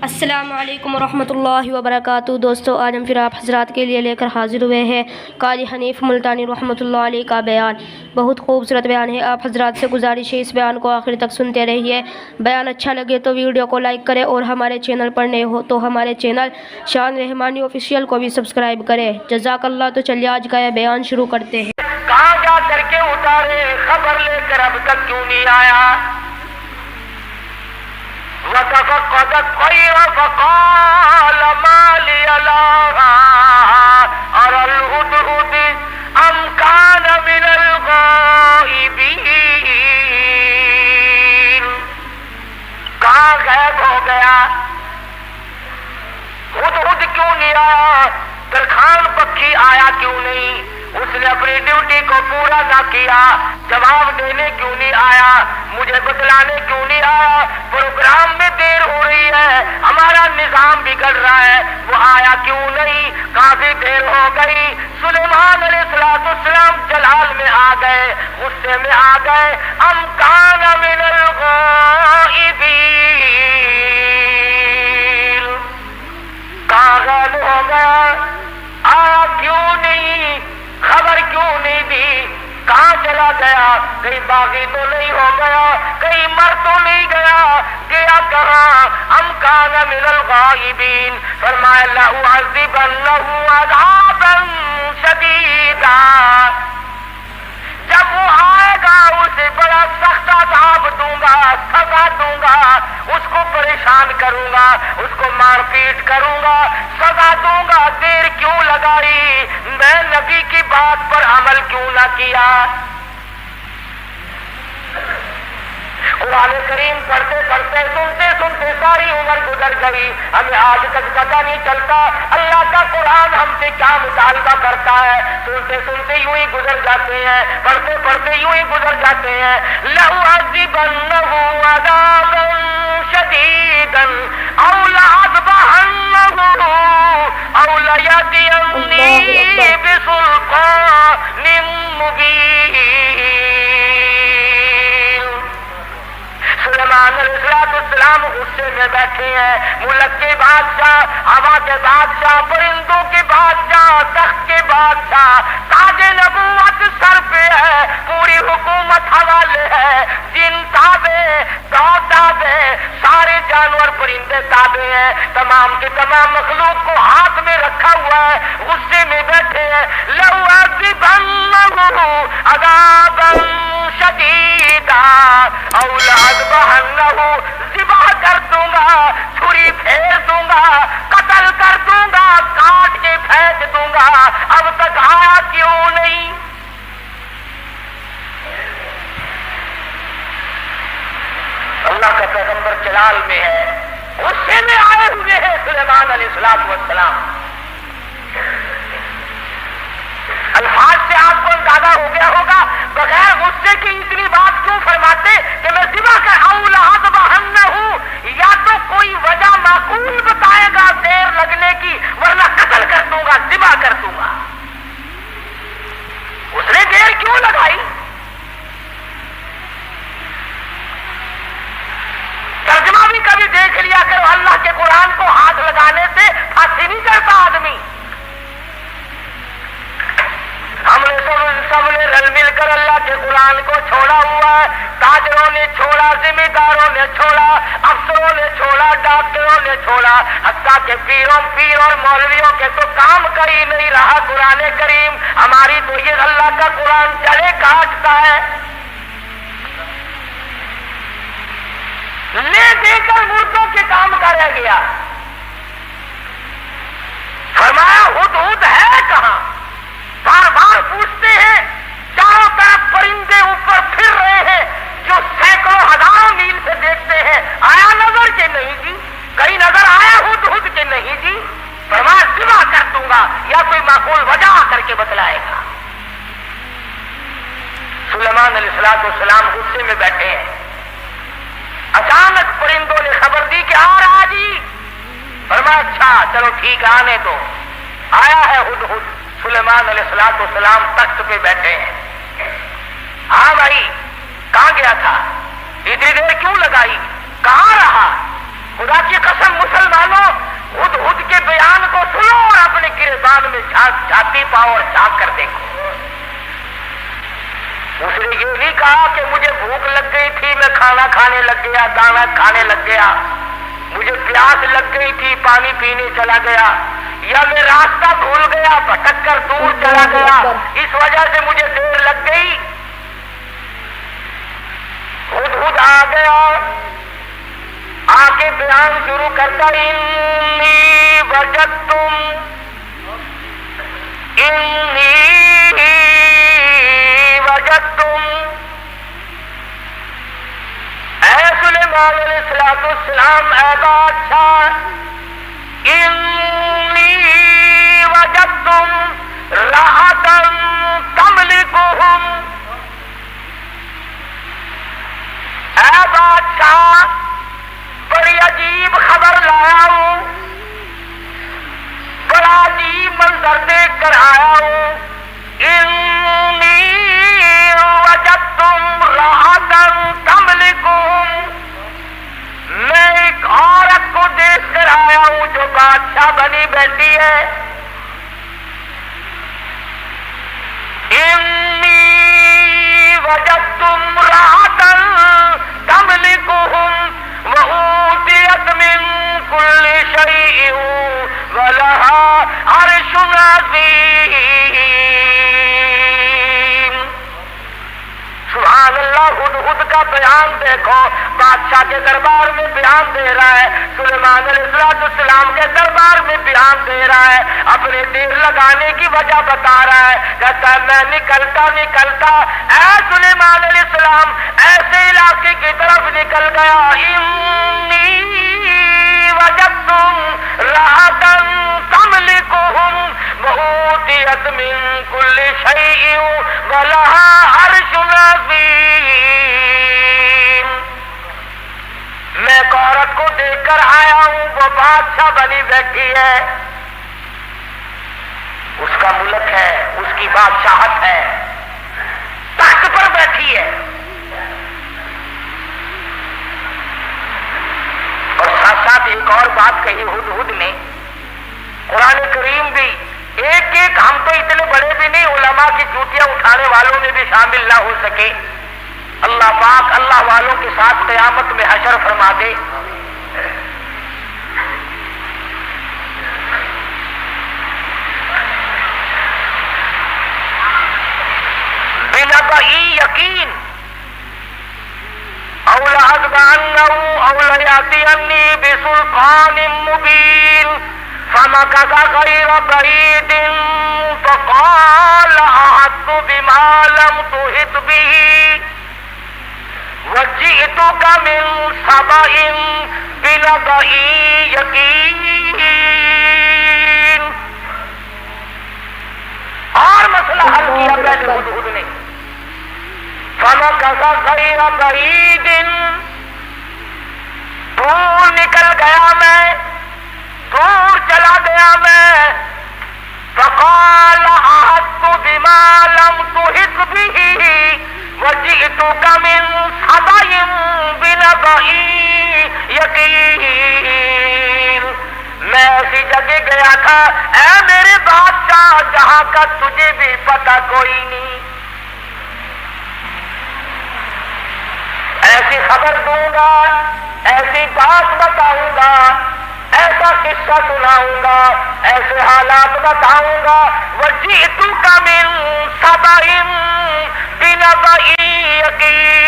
السلام علیکم ورحمۃ اللہ وبرکاتہ۔ دوستو، آج ہم پھر آپ حضرات کے لیے لے کر حاضر ہوئے ہیں قاضی حنیف ملتانی رحمۃ اللہ علیہ کا بیان۔ بہت خوبصورت بیان ہے، آپ حضرات سے گزارش ہے اس بیان کو آخر تک سنتے رہیے۔ بیان اچھا لگے تو ویڈیو کو لائک کریں اور ہمارے چینل پر نئے ہو تو ہمارے چینل شان رحمانی آفیشیل کو بھی سبسکرائب کریں۔ جزاک اللہ۔ تو چلیے آج کا یہ بیان شروع کرتے ہیں۔ کہاں جا کر کے اتارے، خبر لے کر اب تک کیوں نہیں آیا؟ وَتَفَقَّدَ الطَّيْرَ فَقَالَ مَا لِيَ لَا أَرَى الْهُدْهُدَ أَمْ كَانَ مِنَ الْغَائِبِينَ۔ کہاں غائب ہو گیا؟ ہدہد کیوں نہیں آیا؟ درخان پکھی آیا کیوں نہیں؟ اس نے اپنی ڈیوٹی کو پورا نہ کیا، جواب دینے کیوں نہیں آیا؟ مجھے بتلانے کیوں نہیں آیا؟ پروگرام میں دیر ہو رہی ہے، ہمارا نظام بگڑ رہا ہے، وہ آیا کیوں نہیں؟ کافی دیر ہو گئی۔ سلیمان علیہ السلام جلال میں آ گئے، غصے میں آ گئے۔ ام کان من الغائبین، کہاں غائب ہو گیا؟ آیا کیوں نہیں؟ خبر کیوں نہیں دی؟ کہاں چلا گیا؟ کہیں باغی تو نہیں ہو گیا؟ کہیں مر تو نہیں گیا؟ گیا کہاں؟ ام کان من الغائبین، فرمایا لأعذبنہ عذابا شدیدا، جب وہ آئے گا اسے بڑا سخت عذاب دوں گا، سزا دوں گا، اس کو پریشان کروں گا، اس کو مار پیٹ کروں گا، سزا دوں گا۔ دیر کیوں لگائی؟ میں نبی کی بات پر عمل کیوں نہ کیا؟ قرآن کریم پڑھتے پڑھتے سنتے سنتے ساری عمر گزر گئی، ہمیں آج تک پتہ نہیں چلتا اللہ کا قرآن ہم سے کیا مطالبہ کرتا ہے۔ سنتے سنتے یوں ہی گزر جاتے ہیں، پڑھتے پڑھتے یوں ہی گزر جاتے ہیں۔ لَأُعَذِّبَنَّهُ عَذَابًا شَدِيدًا أَوْ لَأَذْبَحَنَّهُ أَوْ لَيَأْتِيَنِّي بِسُلْطَانٍ مُّبِينٍ۔ سلیمان علیہ السلام غصے میں بیٹھے ہیں، ملک کے بادشاہ، ہوا کے بادشاہ، پرندوں کے بادشاہ، تخت کے بادشاہ، تاج نبوت سر پہ ہے، پوری حکومت حوالے ہے، جن تابع، دو تابع، سارے جانور پرندے تابع ہیں، تمام کے تمام مخلوق کو ہاتھ میں رکھا ہوا ہے، غصے میں بیٹھے ہیں۔ لَأُعَذِّبَنَّهُ عَذَابًا شَدِيدًا أَوْ لَأَذْبَحَنَّهُ، ذبح کر دوں گا، چھری پھیر دوں گا، قتل کر دوں گا، کاٹ کے پھینک دوں گا۔ اب تک آیا کیوں نہیں؟ اللہ کا پیغمبر جلال میں ہے، غصے میں آئے ہوئے ہیں سلیمان علیہ السلام۔ الفاظ سے آپ کو اندازہ ہو گیا ہوگا، بغیر غصے کی اتنی بات کیوں فرماتے کہ میں ذبح کر أَوْ لَأَذْبَحَنَّهُ، یا تو کوئی وجہ معقول بتائے گا دیر لگنے کی، ورنہ قتل کر دوں گا، ذبح کر دوں گا۔ اس نے دیر کیوں لگائی؟ ترجمہ بھی کبھی دیکھ لیا کرو، اللہ کے قرآن کو ہاتھ لگانے سے پھانسی نہیں کرتا آدمی۔ ہم نے سب نے رل مل کر اللہ کے قرآن کو چھوڑا ہوا ہے، تاجروں نے چھوڑا، ذمہ داروں نے چھوڑا، افسروں نے چھوڑا، ڈاکٹروں نے چھوڑا، حتیٰ کہ پیر اور مولویوں کے تو کام کا ہی نہیں رہا قرآن کریم۔ ہماری تو یہ اللہ کا قرآن جڑے کاٹتا ہے، لے دے کر مردوں کے کام کا رہ گیا۔ فرمایا ہدہد ہے کہاں؟ بار بار پوچھتے ہیں، چاروں طرف پرندے اوپر پھر رہے ہیں جو سینکڑوں ہزاروں میل سے دیکھتے ہیں، آیا نظر کہ نہیں جی؟ کہیں نظر آیا ہدہد کہ نہیں جی؟ فرمایا ذبح کر دوں گا، یا کوئی معقول وجہ آ کر کے بتلائے گا۔ سلیمان علیہ السلام غصے میں بیٹھے ہیں، اچانک پرندوں نے خبر دی کہ آ رہا جی۔ فرمایا اچھا چلو ٹھیک ہے، آنے دو۔ آیا ہے ہدہد، سلیمان علیہ السلام تخت پہ بیٹھے ہیں۔ ہاں بھائی، کہاں گیا تھا؟ اتنی دیر کیوں لگائی؟ کہاں رہا؟ خدا کی قسم مسلمان گریبان میں چھاتی پاؤ اور جھانک کر دیکھو۔ اس نے یہ نہیں کہا کہ مجھے بھوک لگ گئی تھی میں کھانا کھانے لگ گیا، دانا کھانے لگ گیا، مجھے پیاس لگ گئی تھی پانی پینے چلا گیا، یا میں راستہ بھول گیا بھٹک کر دور چلا گیا اس وجہ سے مجھے دیر لگ گئی۔ خود آ گیا، آ کے بیان شروع کرتا انی وجدتم اے سلیمان علیہ السلام اے بادشاہ، انی وجدتم راحتا تملکہم، اے بادشاہ بڑی عجیب خبر لایا ہوں، بڑا عجیب منظر دیکھ کر آیا ہوں۔ انی وجدتم راحتا تملکہم، میں ایک عورت کو دیکھ کر آیا ہوں جو بادشاہ بنی بیٹھی ہے۔ انی وجدتم راحتا تملکہم وأوتيت من كل شيء ولها عرش عظيم۔ سبحان اللہ، ہدہد کا بیان دیکھو، بادشاہ کے دربار میں بیان دے رہا ہے، سلیمان علیہ السلام کے دربار میں بیان دے رہا ہے، اپنے دیر لگانے کی وجہ بتا رہا ہے، کہتا ہے میں نکلتا اے سلیمان علیہ السلام ایسے علاقے کی طرف نکل گیا، انی وجدتم راحتا تملکہم وأوتیت من کل شیء ولها عرش عظیم۔ میں ایک عورت کو دیکھ کر آیا ہوں، وہ بادشاہ بنی بیٹھی ہے، اس کا ملک ہے، اس کی بادشاہت ہے، تخت پر بیٹھی ہے، اور ساتھ ساتھ ایک اور بات کہی ہدہد نے، قرآن کریم بھی ایک ہم تو اتنے بڑے بھی نہیں، علماء کی جوتیاں اٹھانے والوں میں بھی شامل نہ ہو سکے، اللہ پاک اللہ والوں کے ساتھ قیامت میں حشر فرما دے۔ بنبأ یقین او لأتبعنہ او لیأتینی بسلطان مبین فمکث غیر بعید فقال احطت بما لم تحط به وجئتک من سبأ بنبأ یقین۔ اور مسئلہ حل کیا پہلے ہدہد نے، فمکث غیر بعید، دور نکل گیا میں، دور چلا گیا میں، فقال احطت بما لم تحط به وجئتک من سبأ بنبأ یقین۔ میں ایسی جگہ گیا تھا اے میرے بادشاہ جہاں کا تجھے بھی پتہ کوئی نہیں، ایسی خبر دوں گا، ایسی بات بتاؤں گا، ایسا قصہ سناؤں گا، ایسے حالات بتاؤں گا، وجئتک من سبأ بنبأ یقین،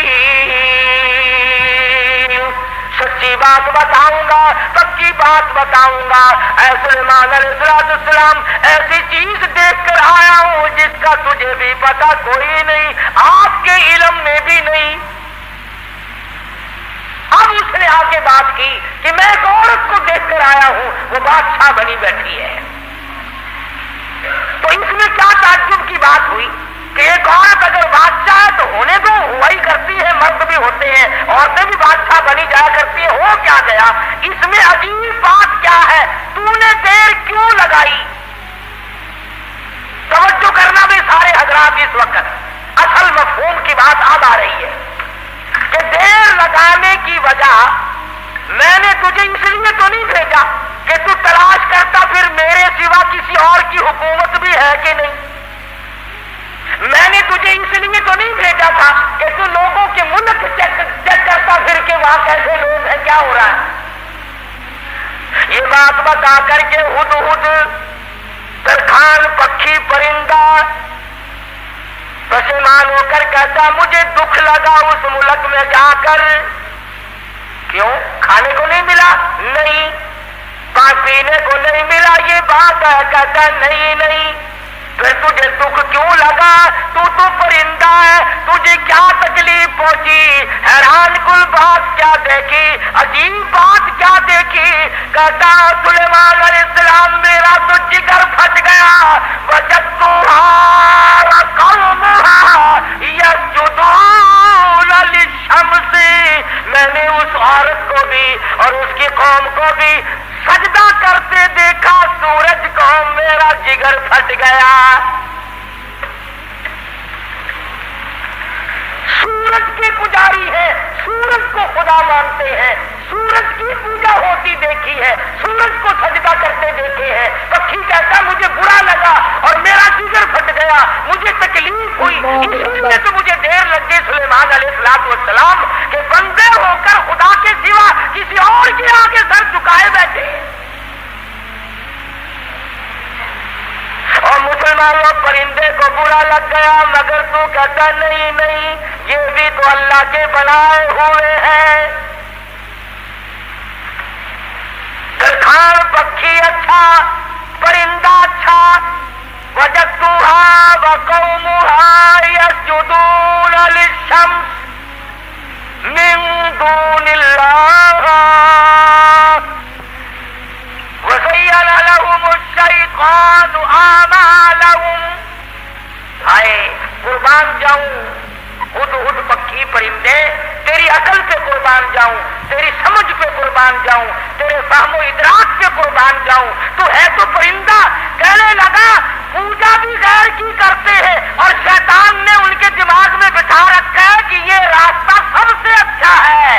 سچی بات بتاؤں گا، پکی بات بتاؤں گا۔ اے سلیمان علیہ السلام ایسی چیز دیکھ کر آیا ہوں جس کا تجھے بھی پتہ کوئی نہیں، آپ کے علم میں بھی نہیں۔ اب اس نے آ کے بات کی کہ میں ایک عورت کو دیکھ کر آیا ہوں، وہ بادشاہ بنی بیٹھی ہے۔ تو اس میں کیا تعجب کی بات ہوئی کہ ایک عورت اگر بادشاہ ہے تو ہونے تو ہوا ہی کرتی ہے، مرد بھی ہوتے ہیں، عورتیں بھی بادشاہ بنی جایا کرتی ہیں، ہو کیا گیا؟ اس میں عجیب بات کیا ہے؟ تو نے دیر کیوں لگائی؟ توجہ کرنا بھی سارے حضرات اس وقت، اصل مفہوم کی بات اب آ رہی ہے کہ دیر لگانے کی وجہ میں نے تجھے اس لیے تو نہیں بھیجا کہ تو تلاش کرتا پھر मेरे सिवा किसी और की हुकूमत भी है कि नहीं? मैंने तुझे इसलिए तो नहीं भेजा था कि तू लोगों के मुल्क चेक करता फिर के वहां कैसे लोग हैं, क्या हो रहा है। ये बात बता करके हुदहुद तरखान पक्षी परिंदा परेशान होकर कहता, मुझे दुख लगा उस मुल्क में जाकर। क्यों? खाने को नहीं मिला? नहीं। पीने को नहीं मिला, ये बात है? कहता नहीं नहीं। फिर तुझे दुख क्यों लगा? तू तो परिंदा है, तुझे क्या तकलीफ पहुंची? हैरान कुल बात क्या देखी, अजीब बात क्या देखी? कहता, सुलेमान अलैहिस्सलाम मेरा तो जिगर फट गया। वजदतुहा कौमुहा यस्जुदून लिशम्स, मैंने उस औरत को भी और उसकी कौम को भी सजदा करते देखा सूरज को, मेरा जिगर फट गया। सूरज के पुजारी है, सूरज को खुदा मानते हैं, सूरज की पूजा होती देखी है, सूरज को सजदा करते देखे हैं। पक्षी कहता मुझे बुरा लगा और मेरा जिगर फट गया, मुझे तकलीफ हुई, इसलिए तो मुझे देर लग गई सुलेमान अलैहिस्सलाम के बंदे होकर खुदा के सिवा किसी और के आगे सर झुकाए बैठे। और मुसलमानों परिंदे को बुरा लग गया, मगर तू कहता नहीं नहीं, ये भी तो अल्लाह के बनाए हुए हैं। तरखान पक्षी अच्छा, परिंदा अच्छा। वजदतुहा व कौमुहा यस्जुदून लिशम्स मिन दूनिल्लाह वज़य्यना लहुमुश्शैतानु आमालहुम। हाय कुर्बान जाऊं हुदहुद पक्षी परिंदे, तेरी अकल पे कुर्बान जाऊं, तेरी समझ पे कुर्बान जाऊं, तेरे फहमो इदराक पे कुर्बान जाऊं। तू है तो परिंदा। कहने लगा पूजा भी गैर की करते हैं और शैतान ने उनके दिमाग में बिठा रखा है कि ये रास्ता सबसे अच्छा है।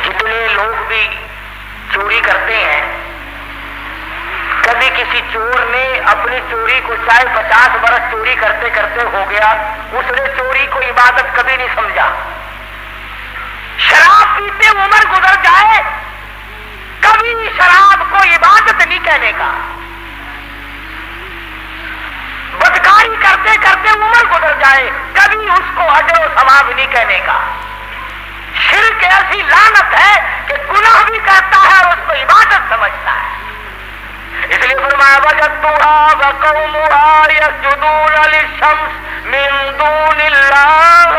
जितने लोग भी चोरी करते हैं, कभी किसी चोर ने अपनी चोरी को चाहे 50 बरस चोरी करते करते हो गया, उसने चोरी को इबादत कभी नहीं समझा। शराब पीते उम्र गुजर जाए, कभी शराब को इबादत नहीं कहने का। बदकारी करते करते उम्र गुजर जाए, कभी उसको अजर व सवाब नहीं कहने का। शिर्क ऐसी लानत है कि गुनाह भी करता है और उसको इबादत समझता है। इसलिए फरमाया वजदतुहा व कौमुहा यस्जुदून लिशम्स मिन दूनिल्लाह।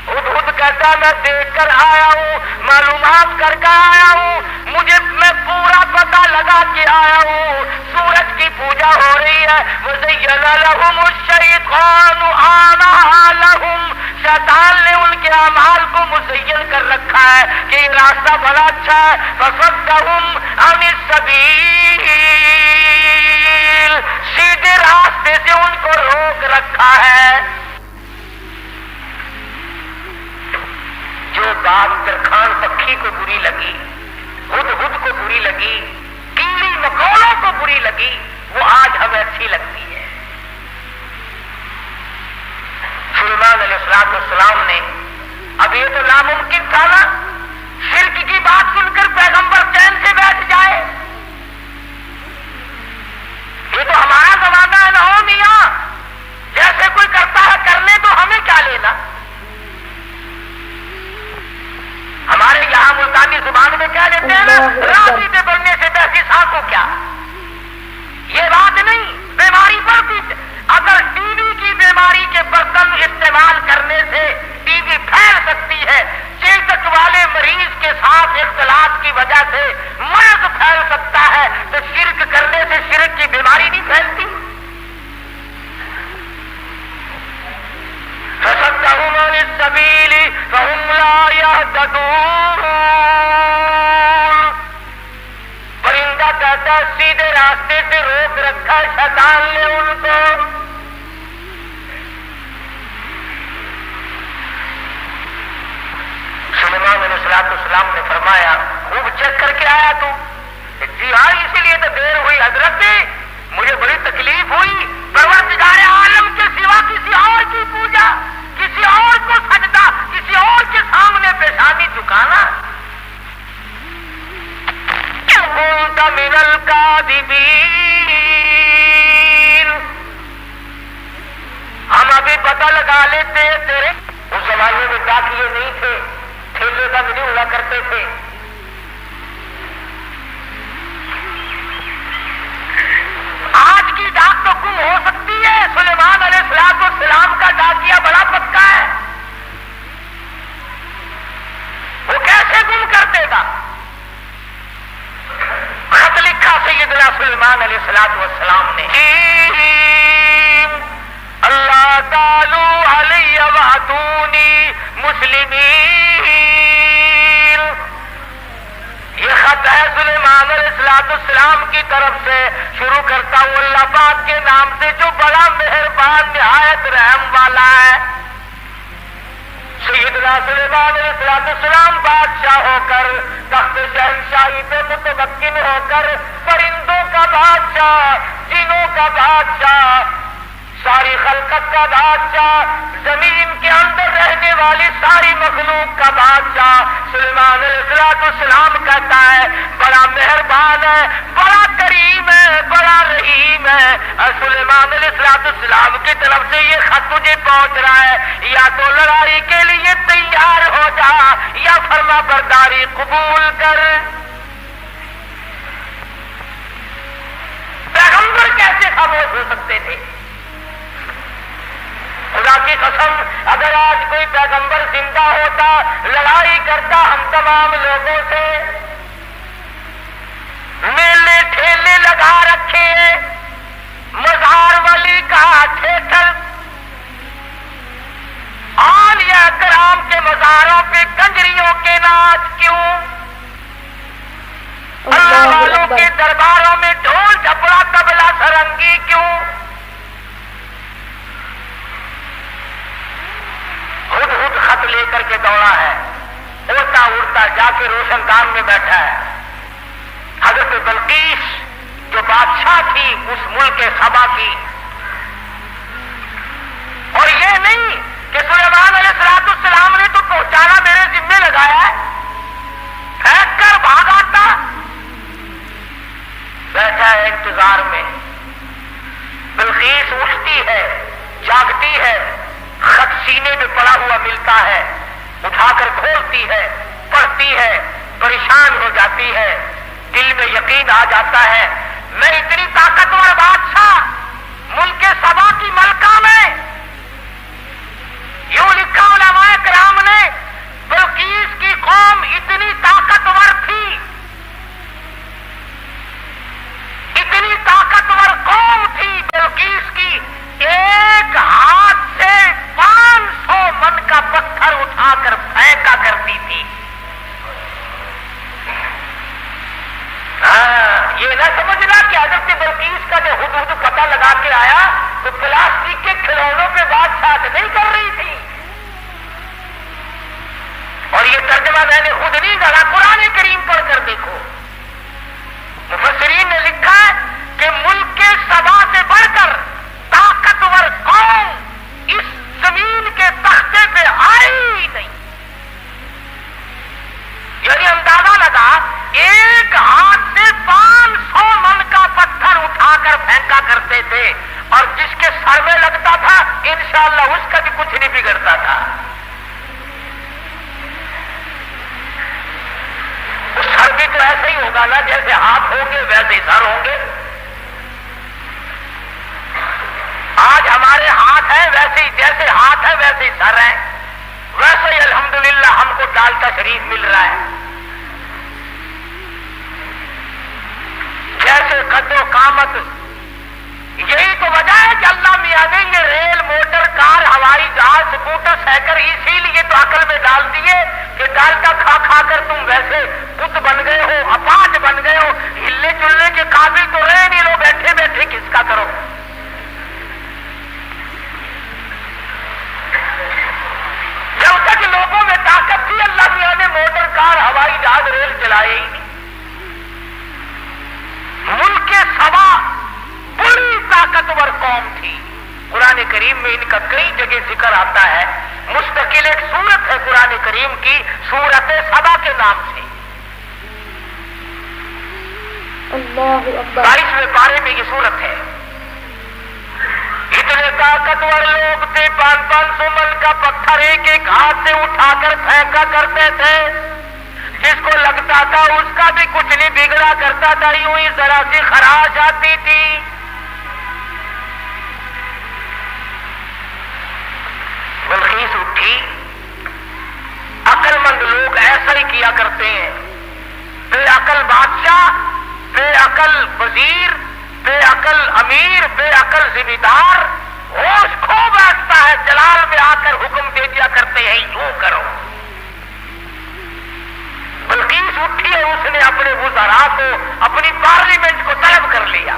हुदहुद कहता मैं देख कर आया हूँ, मालूमात करके आया हूँ, मैं पूरा पता लगा के आया हूँ। सूरज की पूजा हो रही है। वज़य्यना लहुमुश्शैतानु आमालहुम, शैतान ने उनके अमाल को मुज़य्यन कर रखा है कि ये रास्ता बड़ा अच्छा है। फसद्दहुम अनिस सबील, सीधे रास्ते से उनको रोक रखा है। जो बात तरखान पक्षी को बुरी लगी, हुदहुद को बुरी लगी, कीड़ी मकोड़ों को बुरी लगी, वो आज हमें अच्छी लगती है। सुलेमान अलैहिस्सलाम ने, अब ये तो नामुमकिन था ना शिर्क की बात सुनकर पैगंबर चैन से बैठ जाए। ये तो हमारा जमाना है ना हो मियां, जैसे कोई करता है करने तो हमें क्या लेना। हमारे यहाँ मुल्तानी जुबान में क्या लेते हैं ना, राजी पे बनने से बैठी सांसों क्या। ये बात नहीं, बीमारी बढ़ती। अगर टीबी की बीमारी के बर्तन इस्तेमाल करने से टीबी फैल सकती है, चेचक वाले मरीज के साथ इख्तिलात की वजह से मर्ज फैल सकता है, तो शिर्क करने से शिर्क की बीमारी नहीं फैलती। फसद्दहुम अनिस सबील फहुम ला यहतदून। परिंदा कहता सीधे रास्ते से रोक रखा शैतान ने उनको। वसल्लम ने फरमाया, खूब चेक करके आया तू? जी हाँ, इसीलिए तो देर हुई हजरत, मुझे बड़ी तकलीफ हुई। परवरदिगार आलम के सिवा किसी और की पूजा, किसी और को सजदा, किसी और के सामने पेशानी झुकाना। मिनल कादिबीन, हम अभी पता लगा लेते हैं तेरे। उस जमाने में डाकिए नहीं थे, ठेले का नहीं हुआ करते थे। आज की डाक तो गुम हो सकती है, सुलेमान अलैहिस्सलाम का डाकिया बड़ा पक्का है, वो कैसे गुम कर देगा? खत लिखा सैयदना सुलेमान अलैहिस्सलाम ने, अल्लाह तालू अलैया वातूनी मुस्लिमीन। ये खत है सुलेमान अलैहिस्सलाम की तरफ से, शुरू करता हूँ अल्लाह पाक के नाम से जो बड़ा मेहरबान निहायत रहम वाला है। सैयदना सुलेमान अलैहिस्सलाम बादशाह होकर, तख्त शहंशाही पे मुतमक्किन होकर, परिंदों का बादशाह, जिनों का बादशाह, सारी खलकत का बादशाह, जमीन के अंदर रहने वाली सारी मखलूक का बादशाह सुलेमान अलैहिस्सलाम कहता है बड़ा मेहरबान है, बड़ा करीम है, बड़ा रहीम है। सुलेमान अलैहिस्सलाम की तरफ से ये खत तुझे पहुंच रहा है, या तो लड़ाई के लिए तैयार हो जा या फरमा बरदारी कबूल कर। पैगंबर कैसे खामोश हो सकते थे? खुदा की कसम, अगर आज कोई पैगंबर जिंदा होता, लड़ाई करता हम तमाम लोगों से, मेले ठेले लगा रखे, मजार वाली का थिएटर, आलिया कराम के मजारों पे कंजरियों के नाच क्यों? अल्लाह वालों के दरबारों में ढोल झपड़ा तबला सरंगी क्यों? खुद खत लेकर के दौड़ा है, उड़ता उड़ता जाके रोशनदान में बैठा है। हजरत बल्कीस जो बादशाह थी उस मुल्क सबा की, और ये नहीं कि सुलेमान अलैहिस्सलाम ने तो पहुंचाना मेरे जिम्मे लगाया है, फेंक कर भाग आता, बैठा है इंतजार में। बल्कीस उठती है, जागती है, खत सीने में पड़ा हुआ मिलता है, उठाकर खोलती है, पढ़ती है, परेशान हो जाती है, दिल में यकीन आ जाता है मैं इतनी ताकतवर बादशाह मुल्क सबा की मलका में। यूं लिखा उलमाए किराम ने, बल्कीस की कौम इतनी ताकतवर थी, इतनी ताकतवर कौम थी बल्कीस की, एक हाथ से 500 मन का पत्थर उठाकर फेंका करती थी। ये ना समझना कि हजरत बल्कीस का जो हुद पता लगा के आया तो प्लास्टिक के खिलौनों पे बादशाह नहीं कर रही थी। और ये तर्जमा मैंने खुद नहीं गढ़ा, कुरान करीम पढ़कर देखो। मुफस्सिरीन ने लिखा है कि मुल्क के सबा से बढ़कर ताकतवर कौम इस जमीन के तख्ते पे आई ही नहीं। यानी अंदाजा लगा, एक हाथ से 500 मन का पत्थर उठाकर फेंका करते थे, और जिसके सर में लगता था इंशाअल्लाह उसका भी कुछ नहीं बिगड़ता था। उस सर भी तो ऐसे ही होगा ना, जैसे हाथ होंगे वैसे ही सर होंगे। आज हमारे हाथ है वैसे ही, जैसे हाथ है वैसे ही सर है, वैसे ही अल्हम्दुलिल्लाह हमको दाल का शरीफ मिल रहा है। जैसे कद्दो कामत, यही तो वजह है कि अल्लाह मियां ने ये रेल, मोटर, कार, हवाई जहाज, स्कूटर, साइकिल इसीलिए तो अकल में डाल दिए कि डालता खा खा कर तुम वैसे बुत बन गए हो, अपाज बन गए हो, हिलने चुलने के काबिल तो रहे नहीं, लो बैठे बैठे किसका करो। जब तक लोगों में ताकत थी, अल्लाह मियां ने मोटर, कार, हवाई ریل چلائے ہی نہیں. ملک سبا بڑی طاقتور قوم تھی. قرآن کریم میں ان کا کئی جگہ ذکر آتا ہے. مستقل ایک سورت ہے قرآن کریم کی, سورت سبا کے نام سے. اللہ اکبر. 22ویں پارے میں یہ سورت ہے. اتنے طاقتور لوگ تھے, 500 من کا پتھر ایک ایک ہاتھ سے اٹھا کر پھینکا کرتے تھے. جس کو لگتا تھا اس کا بھی کچھ نہیں بگڑا کرتا تھا, یوں ہی ذرا سی خراش آتی تھی. بلقیس اٹھی. عقل مند لوگ ایسا ہی کیا کرتے ہیں. بے عقل بادشاہ, بے عقل وزیر, بے عقل امیر, بے عقل ذمہ دار ہوش کھو بیٹھتا ہے. جلال میں آ کر حکم دے دیا کرتے ہیں یوں کرو. بلقیس اٹھی ہے, اس نے اپنے وزراء کو, اپنی پارلیمنٹ کو طلب کر لیا.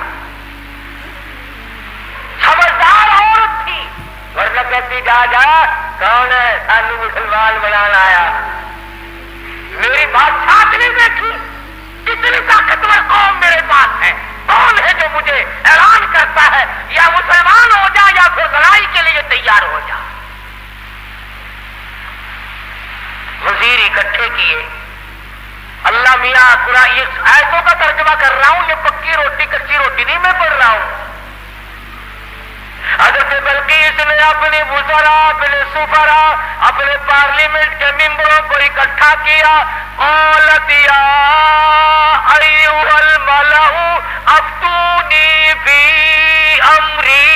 سمجھدار عورت تھی, ورنہ کہتی جا جا کون ہے سانو مسلمان بنانا آیا. میری بادشاہ نہیں دیکھی کتنی طاقتور قوم میرے پاس ہے. کون ہے جو مجھے اعلان کرتا ہے یا مسلمان ہو جا یا پھر لڑائی کے لیے تیار ہو جا. وزیر اکٹھے کیے. اللہ میاں قرآن یہ آیتوں کا ترجمہ کر رہا ہوں, یہ پکی روٹی کچی روٹی نہیں میں پڑھ رہا ہوں. حضرت بلقیس نے اپنے وزراء, اپنے سفراء, اپنے پارلیمنٹ کے ممبروں کو اکٹھا کیا. قالت یا ایھا الملأ افتونی فی امری.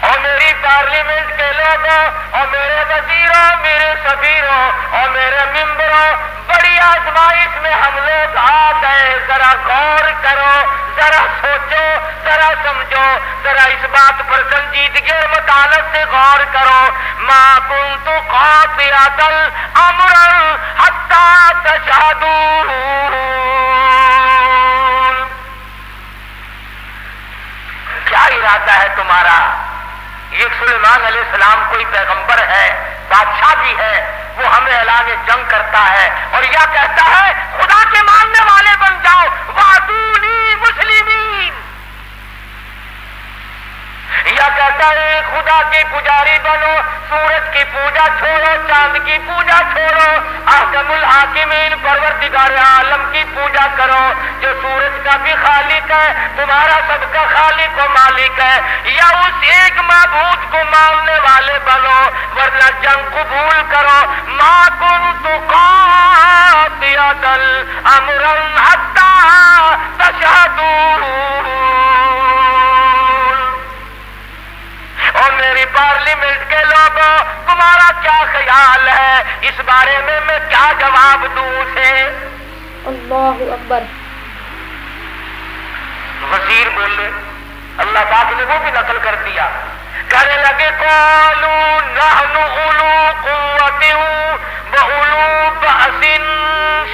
اور میری پارلیمنٹ کے لوگوں اور میرے وزیروں, میرے سفیروں اور میرے ممبروں, بڑی آزمائش میں ہم لوگ آ گئے. ذرا غور کرو, ذرا سوچو, ذرا سمجھو, ذرا اس بات پر سنجیدگی اور مطالعہ سے غور کرو. ما کنت قاطعۃ امرا حتی تشہدون. کیا ارادہ ہے تمہارا؟ یہ سلیمان علیہ السلام کوئی پیغمبر ہے, بادشاہ بھی ہے, وہ ہمیں اعلان جنگ کرتا ہے اور یا کہتا ہے خدا کے ماننے والے بن جاؤ. وَأَتُونِي مُسْلِمِينَ. یا کہتا ہے خدا کے پجاری بنو, سورج کی پوجا چھوڑو, چاند کی پوجا چھوڑو, احکم الحاکمین پروردگار عالم کی پوجا کرو جو سورج کا بھی خالق ہے, تمہارا سب کا خالق و مالک ہے. یا اس ایک معبود کو ماننے والے بنو, ورنہ جنگ قبول کرو. ما کنت قاطعۃ امرا حتی تشہدون. اور میری پارلیمنٹ کے لوگوں, تمہارا کیا خیال ہے اس بارے میں کیا جواب دوں اسے؟ اللہ اکبر. وزیر بولے, اللہ پاک نے وہ بھی نقل کر دیا. کہنے لگے قالوا نحن اولو قوت واولو بأس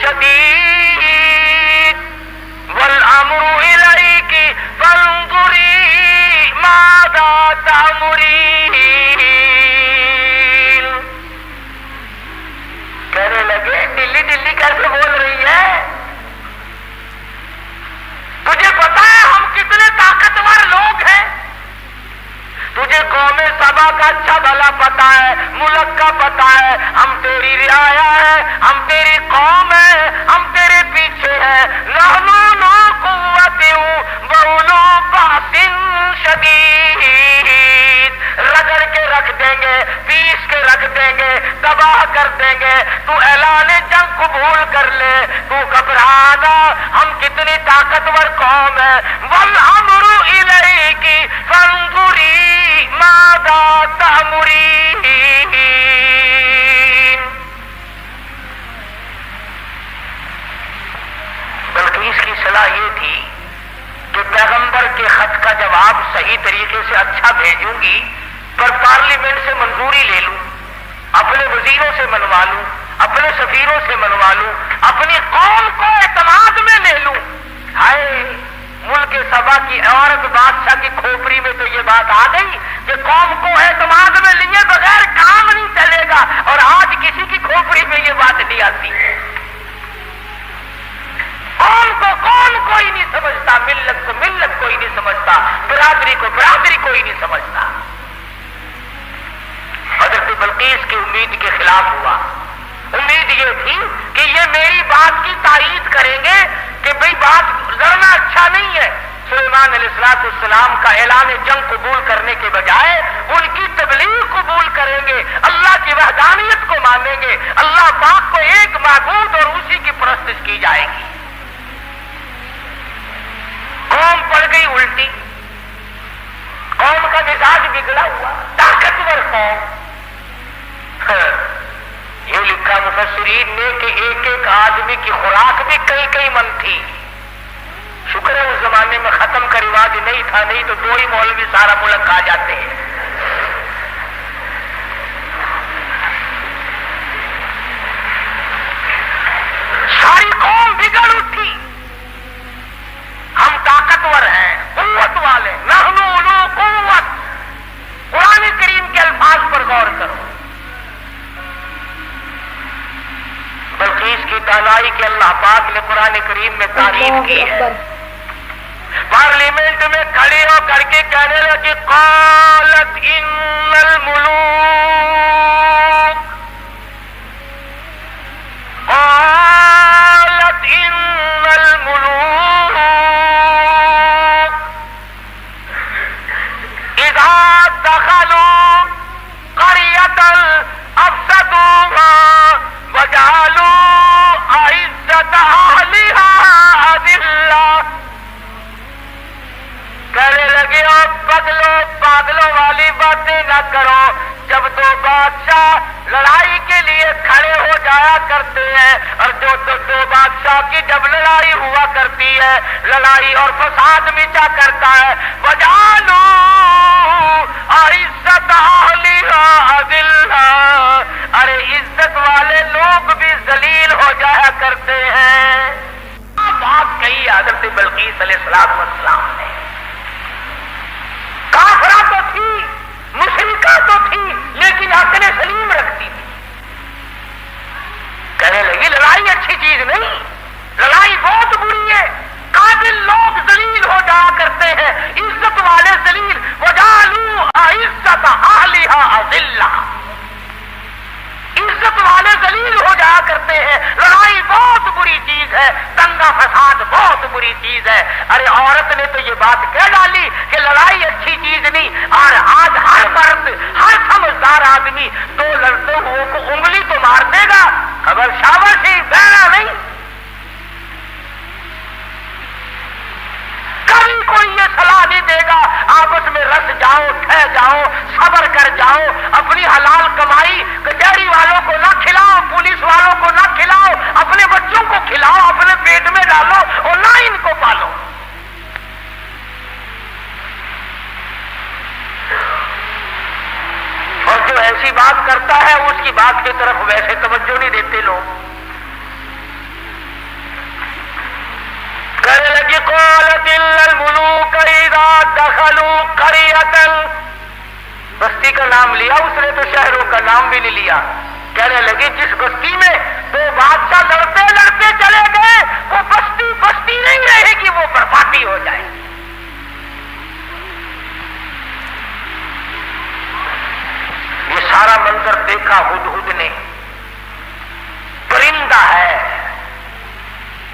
شدید والامر الیک فانظری ماذا تأمرین. کہنے لگے دلی دلی کیسے بول رہی ہے؟ تجھے پتا ہے ہم کتنے طاقتور لوگ ہیں؟ تجھے قوم سبا کا اچھا بھلا پتا ہے, ملک کا پتا ہے. ہم تیری رعایا ہے, ہم تیری قوم ہے, ہم تیرے پیچھے ہیں. نحن اولو قوت واولو بأس شدید. رگڑ کے رکھ دیں گے, پیس کے رکھ دیں گے, تباہ کر دیں گے. تو اعلان جنگ قبول کر لے, تو گھبرانا, ہم کتنی طاقتور قوم ہے. والامر الیک فانظری ماذا تأمرین. بلقیس کی صلاح یہ تھی کہ پیغمبر کے خط کا جواب صحیح طریقے سے اچھا بھیجوں گی, پر پارلیمنٹ سے منظوری لے لوں, اپنے وزیروں سے منوا لوں, اپنے سفیروں سے منوا لوں, اپنی قوم کو اعتماد میں لے لوں. ہائے ملک سبا کی عورت بادشاہ کی کھوپڑی میں تو یہ بات آ گئی کہ قوم کو اعتماد میں لیے بغیر کام نہیں چلے گا. اور آج کی किसी की खोपड़ी में ये बात नहीं आती। कौम को कौम कोई नहीं समझता, मिल्लत को मिल्लत कोई नहीं समझता, बिरादरी को बिरादरी कोई नहीं समझता। हजरत बल्कीस की उम्मीद के खिलाफ हुआ। उम्मीद ये थी कि ये मेरी बात की तायीद करेंगे कि भाई बात लड़ना अच्छा नहीं है। सुलेमान अलैहिस्सलाम का ऐलान जंग कबूल करने के बजाय उनकी तबलीग कबूल करेंगे, अल्लाह की वहदानियत को मानेंगे, अल्लाह पाक को एक माबूद और उसी की परस्तिश की जाएगी। कौम पड़ गई उल्टी, कौम का मिजाज बिगड़ा हुआ, ताकतवर कौम। ये लिखा मुफस्सिरीन ने कि एक एक आदमी की खुराक भी कई कई मन थी। शुक्र है उस जमाने में खत्म का रिवाज नहीं था, नहीं तो दो ही मौलवी सारा मुल्क खा जाते हैं। सारी कौम बिगड़ उठी। हम ताकतवर हैं, कुव्वत वाले, नहनु उलू कुव्वत। कुरान करीम के अल्फाज पर गौर करो। बल्कीस की दानाई के अल्लाह पाक ने कुरान करीम में तारीफ की है। पार्लियामेंट में खड़े हो करके कहने लगे क़ालत इन्नल मुलूक, क़ालत इन्नल मुलूक इज़ा दख़लू क़रियतन अफ़सदूहा वजअलू अइज़्ज़त अहलिहा अज़िल्ला। कहने लगे और पागलों वाली बातें न करो। जब दो बादशाह लड़ाई के लिए खड़े हो जाया करते हैं और जो दो बादशाह की जब लड़ाई हुआ करती है, लड़ाई और फसाद मिटा करता है, वजालू इज्जत अहलिहा अज़िल्ला। अरे इज्जत वाले लोग भी जलील हो जाया करते हैं। बात कही हज़रत बल्कीस अलैहिस्सलाम ने। काफिरा तो थी, मुशरिका तो थी, लेकिन अक्ल सलीम रखती थी। कहने लगी लड़ाई अच्छी चीज नहीं, लड़ाई बहुत बुरी है। काबिल लोग जलील हो जाया करते हैं, इज्जत वाले जलील। वजालू इज्जत अहलिहा अज़िल्ला। इज्जत वाले जलील हो जाया करते हैं। लड़ाई बहुत बुरी चीज है, दंगा फसाद बहुत बुरी चीज है। अरे औरत ने तो ये बात कह डाली कि लड़ाई अच्छी चीज नहीं। और आज हर मर्द, हर समझदार आदमी दो लड़ते हुए को उंगली तो मार देगा, खबर शाबाशी, बहना नहीं। कभी कोई ये सलाह नहीं देगा आपस में रस जाओ, ठह जाओ, सब्र कर जाओ, अपनी हलाल कमाई कचहरी वालों को ना खिलाओ, पुलिस वालों को ना खिलाओ, अपने बच्चों को खिलाओ, अपने पेट में डालो और ना इनको पालो। और जो ऐसी बात करता है उसकी बात की तरफ वैसे तवज्जो नहीं देते लोग। कहने लगी क़ालत इन्नल मुलूक इज़ा दख़लू क़रियतन। बस्ती का नाम लिया उसने तो शहरों का नाम भी नहीं लिया। कहने लगी जिस बस्ती में दो बादशाह लड़ते लड़ते चले गए वो बस्ती बस्ती नहीं रहेगी, वो बर्बादी हो जाएगी। ये सारा मंजर देखा हुदहुद ने। परिंदा है,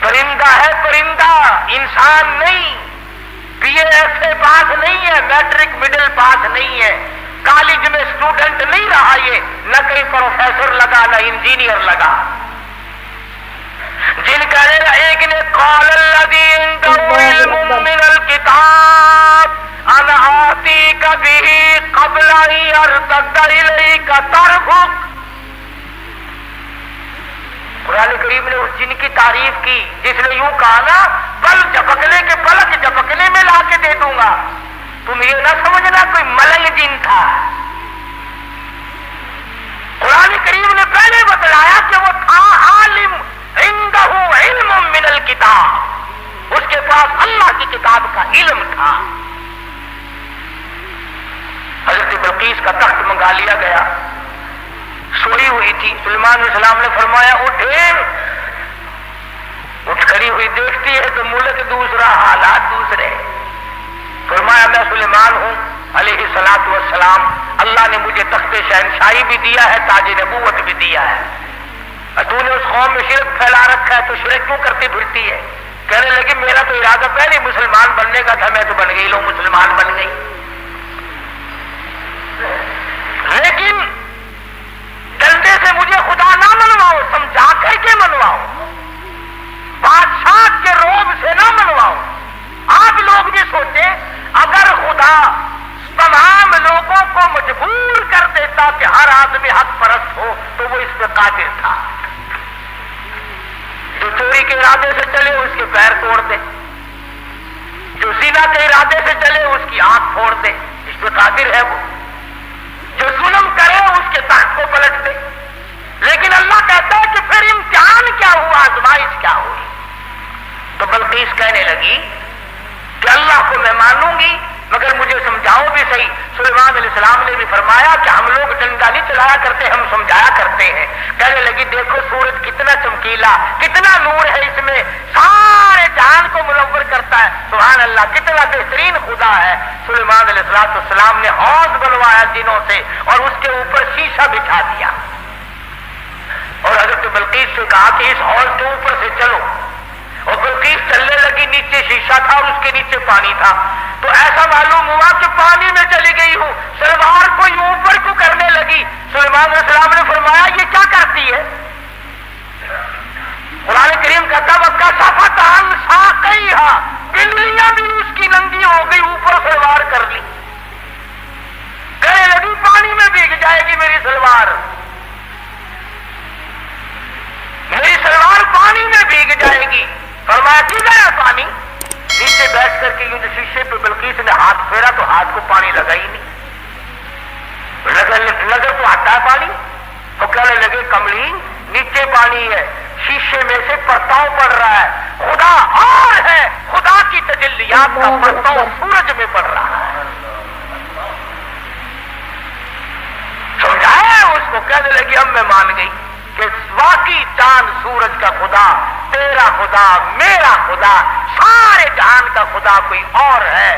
परिंदा है, परिंदा, इंसान नहीं। BA पास नहीं है, मैट्रिक मिडिल पास नहीं है, कॉलेज में स्टूडेंट नहीं रहा ये, न कहीं प्रोफेसर लगा न इंजीनियर लगा। जिनका एक ने क़ालल्लज़ी इंदहु इल्मुम मिनल किताब अना आतीका बिही क़ब्ल अन यर्तद्द इलैका तर्फुक। कुरान करीम ने उस जिन की तारीफ की जिसने यूं कहा ना, पलक झपकने में ला के दे दूंगा। तुम ये ना समझना कोई मलंग जिन था। कुरान करीम ने पहले बतलाया कि वो था आलिम, इंदहु इल्मुम मिनल किताब, उसके पास अल्लाह की किताब का इल्म था। हजरत बल्कीस का तख्त मंगा लिया गया, सोई हुई थी। सुलेमान अलैहिस्सलाम ने फरमाया उठे, उठ खड़ी हुई, देखती है तो मुल्क दूसरा, हालात दूसरे। फरमाया मैं सुलेमान हूँ अलैहिस्सलातु वस्सलाम, अल्लाह ने मुझे तख्ते शहनशाही भी दिया है, ताज नबूवत भी दिया है, और तूने उस कौम में शिरक फैला रखा है, तो शिरक क्यों करती फिरती है? कहने लगी मेरा तो इरादा पहले मुसलमान बनने का था, मैं तो बन गई, लो मुसलमान बन गई। लेकिन डंडे से मुझे खुदा ना मनवाओ, समझा करके मनवाओ, बादशाह के रोब से ना मनवाओ। आप लोग भी सोचे अगर खुदा तमाम लोगों को मजबूर कर देता कि हर आदमी हक परस्त हो तो वो इस पे कादिर था। जो चोरी के इरादे से चले उसके पैर तोड़ दे, जो ज़िना के इरादे से चले उसकी आंख फोड़ दे, इस पे कादिर है वो। जो जुल्म करे उसके तख्त को पलट दे। लेकिन अल्लाह कहता है कि फिर इम्तिहान क्या हुआ, आजमाइश क्या हुई? तो बल्कीस कहने लगी कि अल्लाह को मैं मानूंगी मगर मुझे समझाओ भी सही। सुलेमान अलैहिस्सलाम ने भी फरमाया कि हम लोग डंडा नहीं चलाया करते, हम समझाया करते हैं। कहने लगी देखो सूरज कितना चमकीला, कितना नूर है इसमें, सारे जहान को मुनव्वर करता है, सुभान अल्लाह, कितना बेहतरीन खुदा है। सुलेमान अलैहिस्सलाम ने हौज बनवाया दिनों से और उसके ऊपर शीशा बिछा दिया और हजरत बल्कीस से कहा कि इस हौज के ऊपर से चलो। और बल्कीस चलने लगी, नीचे शीशा था और उसके नीचे पानी था, तो ऐसा मालूम हुआ कि पानी में चली गई हूं। सलवार को यूं ऊपर को करने लगी। सुलेमान अलैहिस्सलाम ने फरमाया ये क्या करती है? कुरान करीम कहता वक्का सफतान साक़ैहा, बिल्लियां भी उसकी नंगी हो गई, ऊपर सलवार कर ली। कहने लगी पानी में भीग जाएगी मेरी सलवार, मेरी सलवार पानी में भीग जाएगी। फरमाया की गया पानी। नीचे बैठ करके यूं शीशे पे बल्कीस ने हाथ फेरा तो हाथ को पानी लगा ही नहीं, नजर तो आता है पानी। तो कहने लगे कमली नीचे पानी है, शीशे में से परताव पड़ रहा है, खुदा और है, खुदा की तजल्लियात का परताव सूरज में पड़ रहा है। समझाया उसको। कहने लगी अब मैं मान गई कि वाकई चांद सूरज का खुदा, तेरा खुदा, मेरा खुदा, सारे जहान का खुदा कोई और है।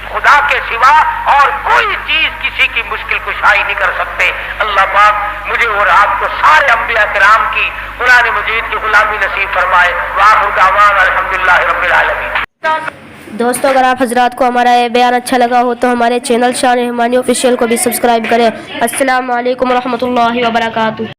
खुदा के सिवा और कोई चीज किसी की मुश्किल कुशाई नहीं कर सकते। अल्लाह पाक मुझे और आपको सारे अंबिया किराम की कुरान मजीद की गुलामी नसीब फरमाए। वाखिर दावाना अल्हम्दुलिल्लाहि रब्बिल आलमीन। दोस्तों अगर आप हजरात को हमारा ये बयान अच्छा लगा हो तो हमारे चैनल शान रहमानी ऑफिशियल को भी सब्सक्राइब करें। अस्सलाम वालेकुम रहमतुल्लाहि व बरकातुहू।